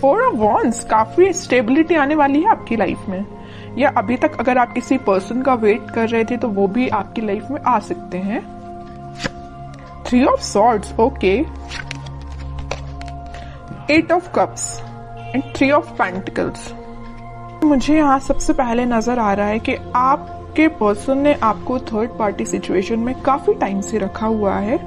4 of wands, काफी stability आने वाली है आपकी लाइफ में, या अभी तक अगर आप किसी पर्सन का वेट कर रहे थे तो वो भी आपकी लाइफ में आ सकते हैं। 3 of swords, okay. 8 of cups and 3 of pentacles. मुझे यहाँ सबसे पहले नजर आ रहा है कि आपके पर्सन ने आपको थर्ड पार्टी सिचुएशन में काफी टाइम से रखा हुआ है,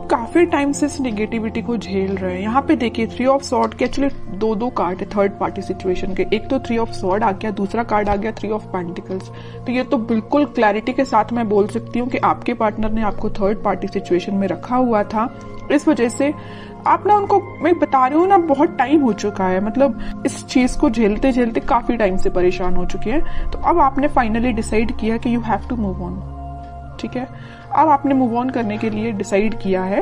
काफी टाइम से इस नेगेटिविटी को झेल रहे हैं। यहाँ पे देखिए 3 ऑफ सॉर्ड के एक्चुअली दो कार्ड है थर्ड पार्टी सिचुएशन के, एक तो 3 ऑफ सॉर्ड आ गया, दूसरा कार्ड आ गया 3 ऑफ पेंटिकल्स। तो ये तो बिल्कुल क्लैरिटी के साथ मैं बोल सकती हूँ कि आपके पार्टनर ने आपको थर्ड पार्टी सिचुएशन में रखा हुआ था। इस वजह से आप ना उनको, मैं बता रही हूँ ना, बहुत टाइम हो चुका है, मतलब इस चीज को झेलते झेलते काफी टाइम से परेशान हो चुके हैं। तो अब आपने फाइनली डिसाइड किया कि you have to move on, ठीक है। अब आपने मूव ऑन करने के लिए डिसाइड किया है,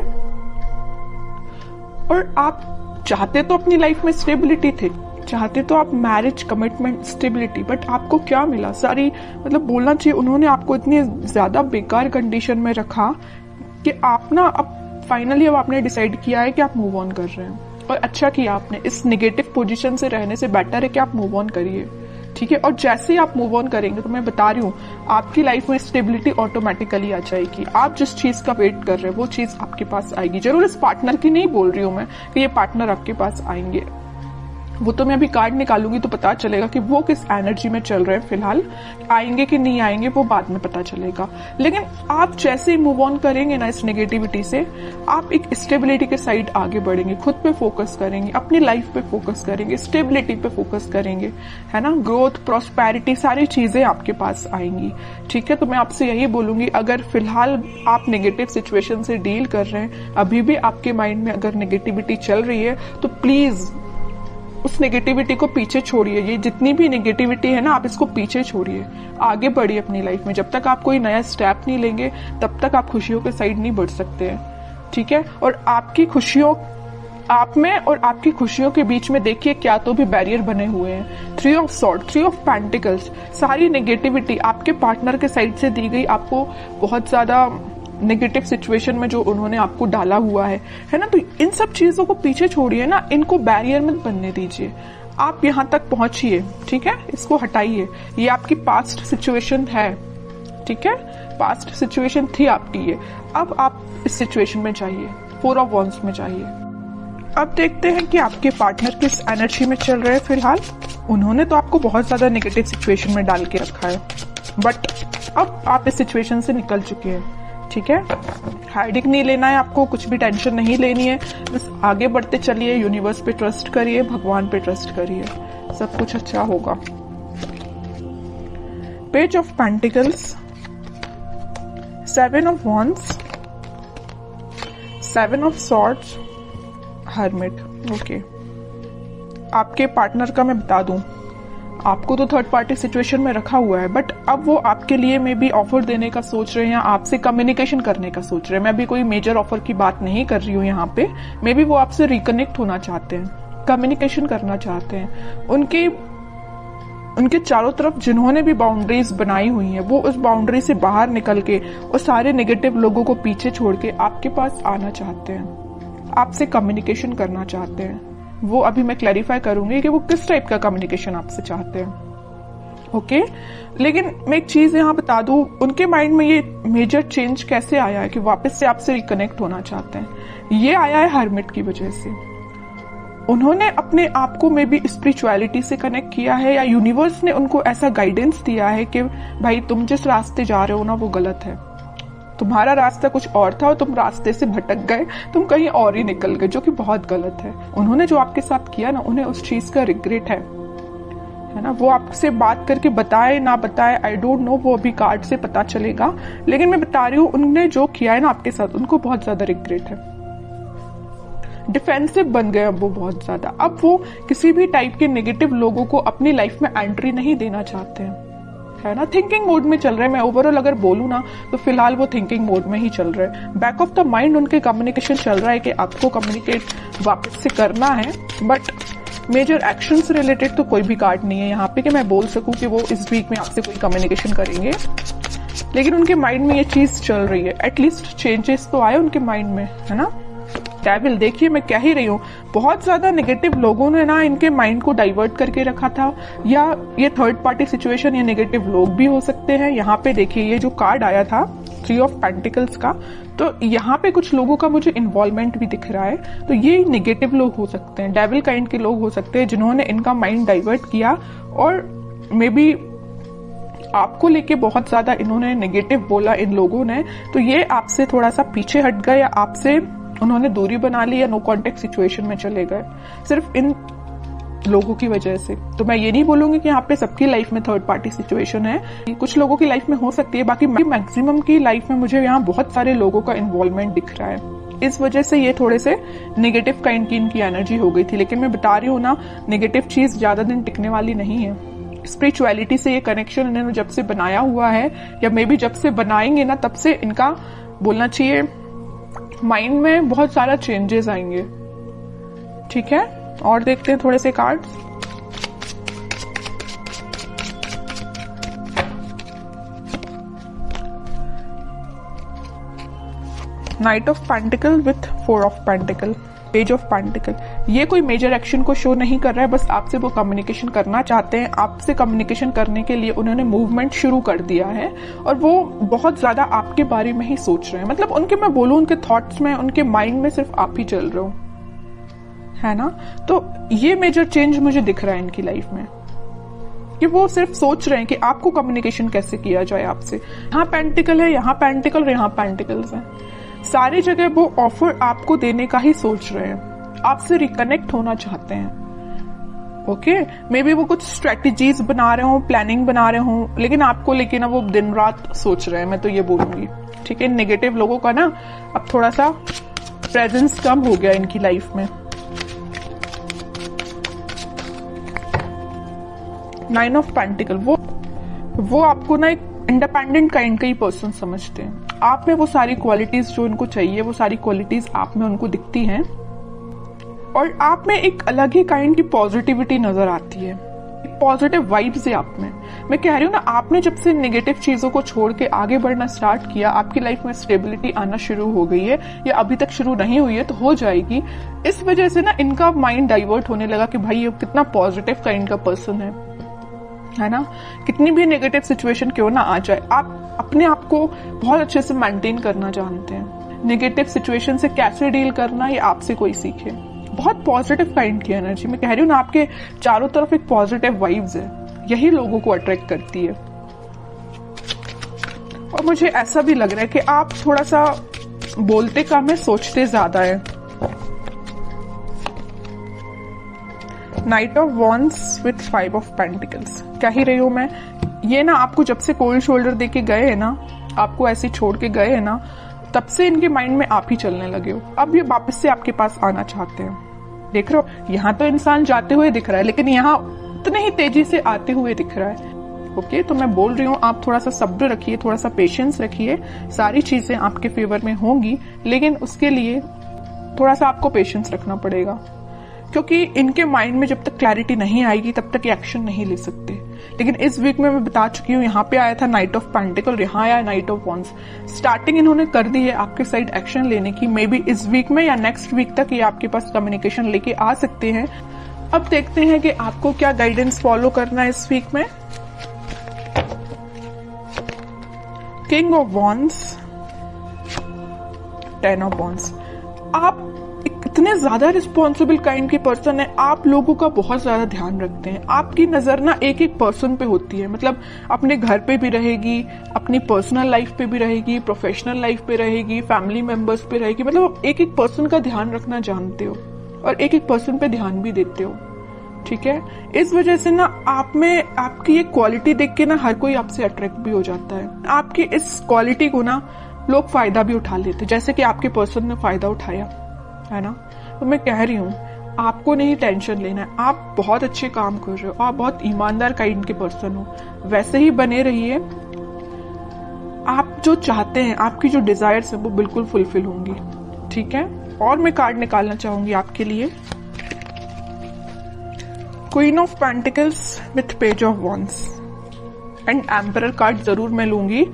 और आप चाहते तो अपनी लाइफ में स्टेबिलिटी थे, चाहते तो आप मैरिज, कमिटमेंट, स्टेबिलिटी, बट आपको क्या मिला? सारी, मतलब बोलना चाहिए उन्होंने आपको इतनी ज्यादा बेकार कंडीशन में रखा कि आप ना अब फाइनली अब आपने डिसाइड किया है कि आप मूव ऑन कर रहे हैं। और अच्छा किया आपने, इस नेगेटिव पोजीशन से रहने से बेटर है कि आप मूव ऑन करिए, ठीक है। और जैसे ही आप मूव ऑन करेंगे तो मैं बता रही हूँ आपकी लाइफ में स्टेबिलिटी ऑटोमेटिकली आ जाएगी। आप जिस चीज का वेट कर रहे हैं वो चीज आपके पास आएगी। जरूर इस पार्टनर की नहीं बोल रही हूँ मैं कि ये पार्टनर आपके पास आएंगे, वो तो मैं अभी कार्ड निकालूंगी तो पता चलेगा कि वो किस एनर्जी में चल रहे हैं फिलहाल, आएंगे कि नहीं आएंगे वो बाद में पता चलेगा। लेकिन आप जैसे ही मूव ऑन करेंगे ना इस नेगेटिविटी से, आप एक स्टेबिलिटी के साइड आगे बढ़ेंगे, खुद पे फोकस करेंगे, अपनी लाइफ पे फोकस करेंगे, स्टेबिलिटी पे फोकस करेंगे, है ना। ग्रोथ, प्रॉस्पेरिटी, सारी चीजें आपके पास आएंगी, ठीक है। तो मैं आपसे यही बोलूंगी, अगर फिलहाल आप नेगेटिव सिचुएशन से डील कर रहे हैं, अभी भी आपके माइंड में अगर नेगेटिविटी चल रही है, तो प्लीज उस नेगेटिविटी को पीछे छोड़िए। ये जितनी भी नेगेटिविटी है ना, आप इसको पीछे छोड़िए, आगे बढ़िए अपनी लाइफ में। जब तक आप कोई नया स्टेप नहीं लेंगे तब तक आप खुशियों के साइड नहीं बढ़ सकते हैं, ठीक है। और आपकी खुशियों, आप में और आपकी खुशियों के बीच में देखिए क्या तो भी बैरियर बने हुए हैं। 3 ऑफ सॉर्ड, 3 ऑफ पेंटिकल्स, सारी नेगेटिविटी आपके पार्टनर के साइड से दी गई, आपको बहुत ज्यादा नेगेटिव सिचुएशन में जो उन्होंने आपको डाला हुआ है ना। तो इन सब चीजों को पीछे छोड़िए ना, इनको बैरियर मत बनने दीजिए। आप यहाँ तक पहुंचिए, ठीक है, इसको हटाइए। ये आपकी पास्ट सिचुएशन है, ठीक है, पास्ट सिचुएशन थी आपकी ये। अब आप इस सिचुएशन में जाइए, 4 ऑफ वॉन्ड्स में जाइए। अब देखते हैं कि आपके पार्टनर किस एनर्जी में चल रहे हैं फिलहाल। उन्होंने तो आपको बहुत ज्यादा नेगेटिव सिचुएशन में डाल के रखा है, बट अब आप इस सिचुएशन से निकल चुके हैं, ठीक है। हाइडिंग नहीं लेना है आपको, कुछ भी टेंशन नहीं लेनी है, बस आगे बढ़ते चलिए, यूनिवर्स पे ट्रस्ट करिए, भगवान पे ट्रस्ट करिए, सब कुछ अच्छा होगा। Page of pentacles, 7 of wands, 7 of swords, hermit, okay. आपके पार्टनर का मैं बता दूं, आपको तो थर्ड पार्टी सिचुएशन में रखा हुआ है, बट अब वो आपके लिए मे बी ऑफर देने का सोच रहे हैं, आपसे कम्युनिकेशन करने का सोच रहे हैं। मैं अभी कोई मेजर ऑफर की बात नहीं कर रही हूँ यहाँ पे, मे बी वो आपसे रिकनेक्ट होना चाहते हैं, कम्युनिकेशन करना चाहते हैं। उनके चारों तरफ जिन्होंने भी बाउंड्रीज बनाई हुई हैं, वो उस बाउंड्री से बाहर निकल के और सारे नेगेटिव लोगों को पीछे छोड़ के आपके पास आना चाहते हैं, आपसे कम्युनिकेशन करना चाहते हैं। वो अभी मैं क्लैरिफाई करूंगी कि वो किस टाइप का कम्युनिकेशन आपसे चाहते हैं, ओके। लेकिन मैं एक चीज यहाँ बता दूं, उनके माइंड में ये मेजर चेंज कैसे आया है कि वापस से आपसे रिकनेक्ट होना चाहते हैं। ये आया है हर्मिट की वजह से। उन्होंने अपने आप को मे बी स्पिरिचुअलिटी से कनेक्ट किया है, या यूनिवर्स ने उनको ऐसा गाइडेंस दिया है कि भाई तुम जिस रास्ते जा रहे हो ना वो गलत है, तुम्हारा रास्ता कुछ और था और तुम रास्ते से भटक गए, तुम कहीं और ही निकल गए, जो कि बहुत गलत है। उन्होंने जो आपके साथ किया ना, उन्हें उस चीज का रिग्रेट है ना। वो आपसे बात करके बताए ना बताए, आई डोंट नो, वो अभी कार्ड से पता चलेगा। लेकिन मैं बता रही हूँ, उन्होंने जो किया है ना आपके साथ, उनको बहुत ज्यादा रिग्रेट है। डिफेंसिव बन गए अब वो बहुत ज्यादा। अब वो किसी भी टाइप के नेगेटिव लोगों को अपनी लाइफ में एंट्री नहीं देना चाहते हैं, है ना। थिंकिंग मोड में चल रहे हैं। मैं ओवरऑल अगर बोलूं ना तो फिलहाल वो थिंकिंग मोड में ही चल रहे हैं। बैक ऑफ द माइंड उनके कम्युनिकेशन चल रहा है कि आपको कम्युनिकेट वापस से करना है, बट मेजर एक्शन से रिलेटेड तो कोई भी कार्ड नहीं है यहाँ पे कि मैं बोल सकूं कि वो इस वीक में आपसे कोई कम्युनिकेशन करेंगे। लेकिन उनके माइंड में ये चीज चल रही है, एटलीस्ट चेंजेस तो आए उनके माइंड में, है ना। डेविल, देखिए मैं कह ही रही हूँ, बहुत ज्यादा नेगेटिव लोगों ने ना इनके माइंड को डाइवर्ट करके रखा था, या ये थर्ड पार्टी सिचुएशन या नेगेटिव लोग भी हो सकते हैं। यहाँ पे देखिए ये जो कार्ड आया था 3 ऑफ पेंटिकल्स का, तो यहाँ पे कुछ लोगों का मुझे इन्वॉल्वमेंट भी दिख रहा है, तो ये नेगेटिव लोग हो सकते हैं, डेविल काइंड के लोग हो सकते हैं जिन्होंने इनका माइंड डाइवर्ट किया, और मे बी आपको लेके बहुत ज्यादा इन्होंने नेगेटिव बोला इन लोगों ने, तो ये आपसे थोड़ा सा पीछे हट गए, या आपसे उन्होंने दूरी बना ली, या नो कांटेक्ट सिचुएशन में चले गए, सिर्फ इन लोगों की वजह से। तो मैं ये नहीं बोलूंगी कि यहाँ पे सबकी लाइफ में थर्ड पार्टी सिचुएशन है, कुछ लोगों की लाइफ में हो सकती है, बाकी मैक्सिमम की लाइफ में मुझे यहाँ बहुत सारे लोगों का इन्वॉल्वमेंट दिख रहा है। इस वजह से ये थोड़े से नेगेटिव काइंड की इनकी एनर्जी हो गई थी, लेकिन मैं बता रही हूँ ना, नेगेटिव चीज ज्यादा दिन टिकने वाली नहीं है। स्पिरिचुअलिटी से ये कनेक्शन इन्होंने जब से बनाया हुआ है, या मे बी जब से बनाएंगे ना, तब से इनका बोलना चाहिए माइंड में बहुत सारा चेंजेस आएंगे। ठीक है, और देखते हैं थोड़े से cards. Night of pentacle with 4 of pentacle, page of pentacle. ये कोई मेजर एक्शन को शो नहीं कर रहा है, बस आपसे वो कम्युनिकेशन करना चाहते हैं। आपसे कम्युनिकेशन करने के लिए उन्होंने मूवमेंट शुरू कर दिया है, और वो बहुत ज्यादा आपके बारे में ही सोच रहे हैं। मतलब उनके, मैं बोलूं, उनके थॉट्स में, उनके माइंड में सिर्फ आप ही चल रहे हो, है ना। तो ये मेजर चेंज मुझे दिख रहा है इनकी लाइफ में, कि वो सिर्फ सोच रहे हैं कि आपको कम्युनिकेशन कैसे किया जाए आपसे। यहाँ पेंटिकल है, यहाँ पेंटिकल और यहाँ पेंटिकल्स है, सारी जगह वो ऑफर आपको देने का ही सोच रहे हैं, आपसे रिकनेक्ट होना चाहते हैं। ओके, मे बी वो कुछ स्ट्रेटेजीज बना रहे हो, प्लानिंग बना रहे हो, लेकिन आपको लेके ना वो दिन रात सोच रहे हैं, मैं तो ये बोलूंगी। ठीक है, नेगेटिव लोगों का ना अब थोड़ा सा प्रेजेंस कम हो गया इनकी लाइफ में। 9 ऑफ पेंटिकल, वो आपको ना एक इंडिपेंडेंट काइंड का ही पर्सन समझते हैं। आप में वो सारी क्वालिटीज जो उनको चाहिए, वो सारी क्वालिटीज आप में उनको दिखती हैं, और आप में एक अलग ही काइंड की पॉजिटिविटी नजर आती है, पॉजिटिव वाइब्स है आप में। मैं कह रही हूँ ना, आपने जब से नेगेटिव चीजों को छोड़ के आगे बढ़ना स्टार्ट किया, आपकी लाइफ में स्टेबिलिटी आना शुरू हो गई है, या अभी तक शुरू नहीं हुई है तो हो जाएगी। इस वजह से ना इनका माइंड डाइवर्ट होने लगा कि भाई ये कितना पॉजिटिव काइंड का पर्सन है ना। कितनी भी नेगेटिव सिचुएशन क्यों ना आ जाए, आप अपने आप को बहुत अच्छे से मेंटेन करना जानते हैं। नेगेटिव सिचुएशन से कैसे डील करना, ये आपसे कोई सीखे। बहुत पॉजिटिव काइंड की एनर्जी, मैं कह रही हूँ ना, आपके चारों तरफ एक पॉजिटिव वाइब्स है, यही लोगों को अट्रैक्ट करती है। और मुझे ऐसा भी लग रहा है कि आप थोड़ा सा बोलते कम है, सोचते ज्यादा है। Night of wands with 5 of pentacles, कह ही रही हूं मैं, ये ना आपको जब से कोल्ड शोल्डर देके गए हैं ना, आपको ऐसे छोड़ के गए हैं ना, तब से इनके माइंड में आप ही चलने लगे हो। अब ये वापस से आपके पास आना चाहते हैं। देख रहे हो, यहाँ तो इंसान जाते हुए दिख रहा है, लेकिन यहाँ उतने ही तेजी से आते हुए दिख रहा है। ओके, तो मैं बोल रही हूँ, आप थोड़ा सा सब्र रखिए, थोड़ा सा पेशेंस रखिए, सारी चीजें आपके फेवर में होंगी, लेकिन उसके लिए थोड़ा सा आपको पेशेंस रखना पड़ेगा, क्योंकि इनके माइंड में जब तक क्लैरिटी नहीं आएगी तब तक एक्शन नहीं ले सकते। लेकिन इस वीक में मैं बता चुकी हूँ, यहाँ पे आया था नाइट ऑफ पेंटिकल, यहाँ आया नाइट ऑफ वॉन्ड्स। स्टार्टिंग इन्होंने कर दी है आपके साइड एक्शन लेने की। मे बी इस वीक में या नेक्स्ट वीक तक ये आपके पास कम्युनिकेशन लेके आ सकते हैं। अब देखते हैं कि आपको क्या गाइडेंस फॉलो करना है इस वीक में। King of wands, 10 of wands. आप इतने ज्यादा रिस्पॉन्सिबल काइंड के पर्सन है, आप लोगों का बहुत ज्यादा ध्यान रखते हैं। आपकी नजर ना एक एक पर्सन पे होती है, मतलब अपने घर पे भी रहेगी, अपनी पर्सनल लाइफ पे भी रहेगी, प्रोफेशनल लाइफ पे रहेगी, फैमिली मेंबर्स पे रहेगी। मतलब एक एक पर्सन का ध्यान रखना जानते हो, और एक एक पर्सन पे ध्यान भी देते हो। ठीक है, इस वजह से ना आप में आपकी ये क्वालिटी देख के ना हर कोई आपसे अट्रैक्ट भी हो जाता है। आपकी इस क्वालिटी को ना लोग फायदा भी उठा लेते, जैसे कि आपके पर्सन ने फायदा उठाया, है ना। तो मैं कह रही हूँ, आपको नहीं टेंशन लेना है, आप बहुत अच्छे काम कर रहे हो, आप बहुत ईमानदार काइंड के पर्सन हो, वैसे ही बने रहिए। आप जो चाहते हैं, आपकी जो डिजायर्स है वो बिल्कुल फुलफिल होंगी। ठीक है, और मैं कार्ड निकालना चाहूंगी आपके लिए, queen of pentacles with page of wands and emperor card जरूर मैं लूंगी।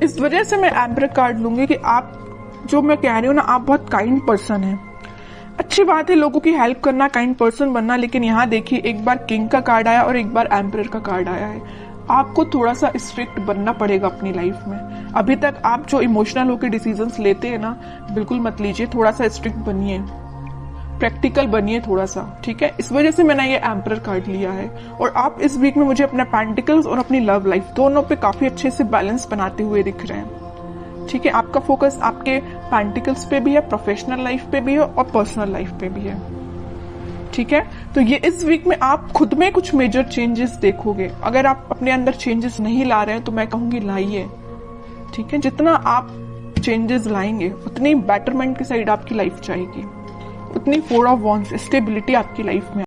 इस वजह से मैं एम्परर कार्ड लूंगी कि आप, जो मैं कह रही हूँ ना, आप बहुत काइंड पर्सन हैं, अच्छी बात है लोगों की हेल्प करना, काइंड पर्सन बनना, लेकिन यहाँ देखिए एक बार किंग का कार्ड आया और एक बार एम्परर का कार्ड आया है। आपको थोड़ा सा स्ट्रिक्ट बनना पड़ेगा अपनी लाइफ में। अभी तक आप जो इमोशनल होकर डिसीजंस लेते हैं ना, बिल्कुल मत लीजिए, थोड़ा सा स्ट्रिक्ट बनिए, प्रैक्टिकल बनिए थोड़ा सा, ठीक है। इस वजह से मैंने ये एम्परर कार्ड लिया है। और आप इस वीक में मुझे अपने पेंटिकल्स और अपनी लव लाइफ दोनों पे काफी अच्छे से बैलेंस बनाते हुए दिख रहे हैं, ठीक है। आपका फोकस आपके पेंटिकल्स पे भी है, प्रोफेशनल लाइफ पे भी है और पर्सनल लाइफ पे भी है, ठीक है। तो ये इस वीक में आप खुद में कुछ मेजर चेंजेस देखोगे। अगर आप अपने अंदर चेंजेस नहीं ला रहे हैं तो मैं कहूंगी लाइए, ठीक है। जितना आप चेंजेस लाएंगे उतनी बेटरमेंट की साइड आपकी लाइफ जाएगी, उतनी 4 ऑफ वॉन्ड्स स्टेबिलिटी आपकी लाइफ में